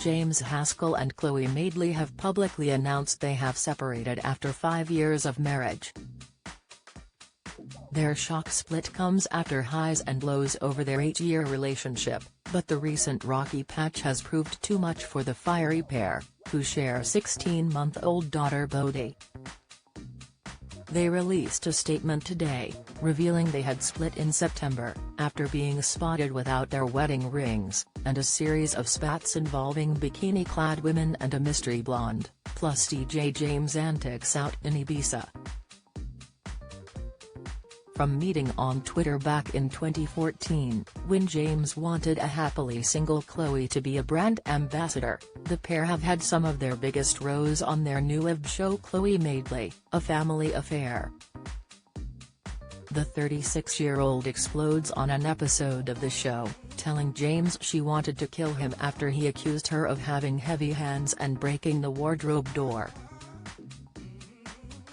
James Haskell and Chloe Madeley have publicly announced they have separated after 5 years of marriage. Their shock split comes after highs and lows over their 8-year relationship, but the recent rocky patch has proved too much for the fiery pair, who share a 16-month-old daughter Bodhi. They released a statement today, revealing they had split in September, after being spotted without their wedding rings, and a series of spats involving bikini-clad women and a mystery blonde, plus DJ James' antics out in Ibiza. From meeting on Twitter back in 2014, when James wanted a happily single Chloe to be a brand ambassador, the pair have had some of their biggest rows on their new live show Chloe Madeley, A Family Affair. The 36-year-old explodes on an episode of the show, telling James she wanted to kill him after he accused her of having heavy hands and breaking the wardrobe door.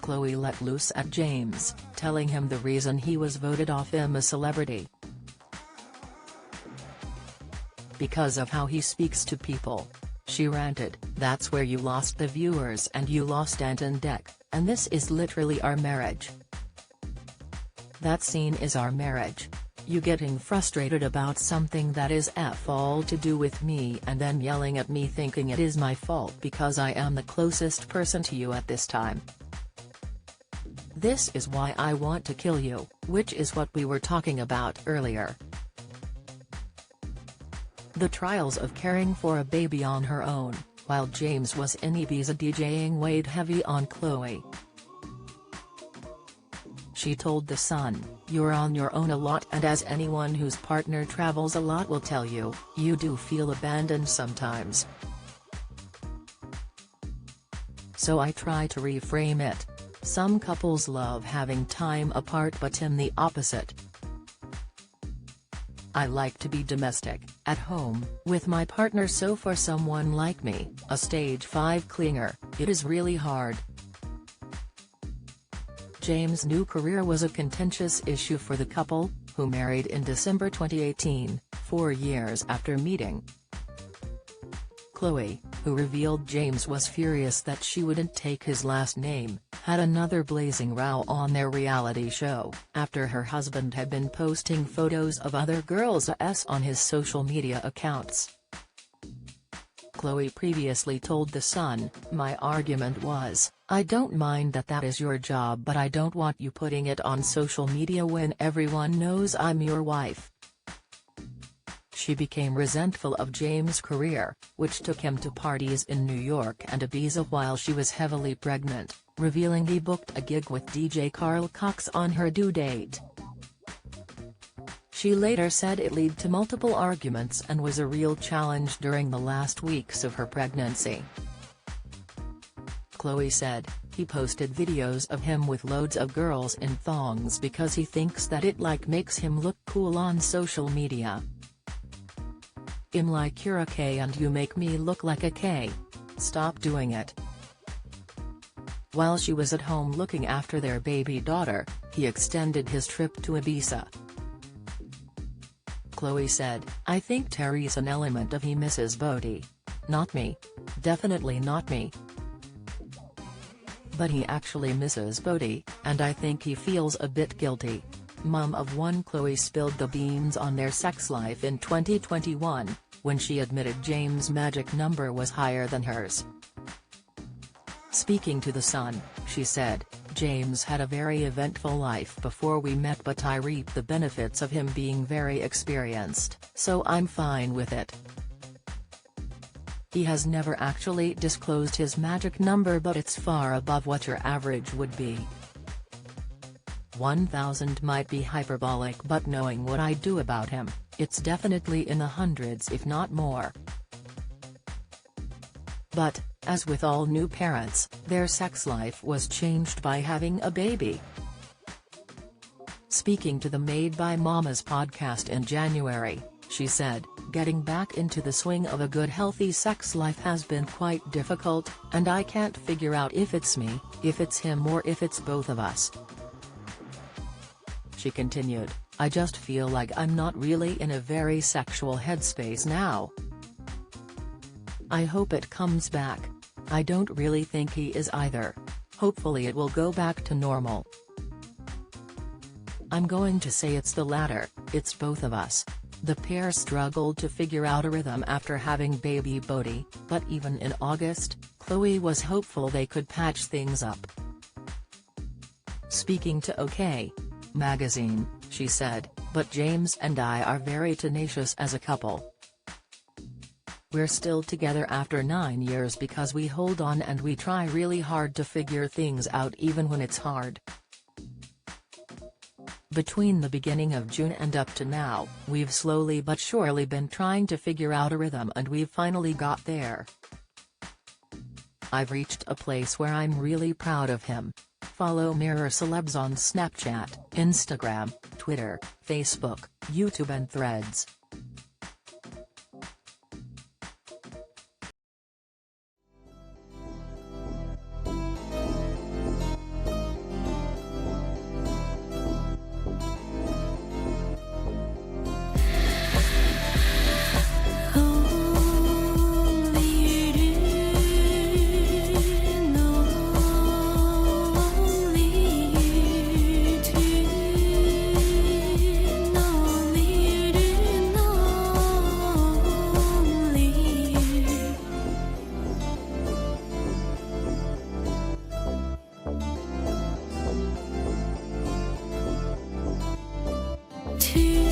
Chloe let loose at James, telling him the reason he was voted off him a celebrity. Because of how he speaks to people. She ranted, "That's where you lost the viewers and you lost Ant and Dec, and this is literally our marriage. That scene is our marriage. You getting frustrated about something that is all to do with me and then yelling at me thinking it is my fault because I am the closest person to you at this time. This is why I want to kill you, which is what we were talking about earlier." The trials of caring for a baby on her own, while James was in Ibiza DJing weighed heavy on Chloe. She told The Sun, "You're on your own a lot, and as anyone whose partner travels a lot will tell you, you do feel abandoned sometimes. So I try to reframe it. Some couples love having time apart but I'm the opposite. I like to be domestic, at home, with my partner, so for someone like me, a stage 5 clinger, it is really hard." James' new career was a contentious issue for the couple, who married in December 2018, 4 years after meeting. Chloe, who revealed James was furious that she wouldn't take his last name, had another blazing row on their reality show, after her husband had been posting photos of other girls' on his social media accounts. Chloe previously told The Sun, "My argument was, I don't mind that is your job, but I don't want you putting it on social media when everyone knows I'm your wife." She became resentful of James' career, which took him to parties in New York and Ibiza while she was heavily pregnant, revealing he booked a gig with DJ Carl Cox on her due date. She later said it led to multiple arguments and was a real challenge during the last weeks of her pregnancy. Chloe said, "He posted videos of him with loads of girls in thongs because he thinks that it makes him look cool on social media. I'm like, you're a K and you make me look like a K. Stop doing it." While she was at home looking after their baby daughter, he extended his trip to Ibiza. Chloe said, "I think Terry's an element of he misses Bodhi. Not me. Definitely not me. But he actually misses Bodhi, and I think he feels a bit guilty." Mum of one Chloe spilled the beans on their sex life in 2021, when she admitted James' magic number was higher than hers. Speaking to The Sun, she said, "James had a very eventful life before we met, but I reap the benefits of him being very experienced, so I'm fine with it. He has never actually disclosed his magic number, but it's far above what your average would be. 1,000 might be hyperbolic, but knowing what I do about him, it's definitely in the hundreds if not more." But, as with all new parents, their sex life was changed by having a baby. Speaking to the Made by Mamas podcast in January, she said, "Getting back into the swing of a good healthy sex life has been quite difficult, and I can't figure out if it's me, if it's him, or if it's both of us." She continued, "I just feel like I'm not really in a very sexual headspace now." I hope it comes back. I don't really think he is either. Hopefully it will go back to normal. I'm going to say it's the latter, it's both of us. The pair struggled to figure out a rhythm after having baby Bodhi, but even in August, Khloe was hopeful they could patch things up. Speaking to OK! Magazine, she said, "But James and I are very tenacious as a couple. We're still together after 9 years because we hold on and we try really hard to figure things out even when it's hard. Between the beginning of June and up to now, we've slowly but surely been trying to figure out a rhythm and we've finally got there. I've reached a place where I'm really proud of him." Follow Mirror Celebs on Snapchat, Instagram, Twitter, Facebook, YouTube and Threads. To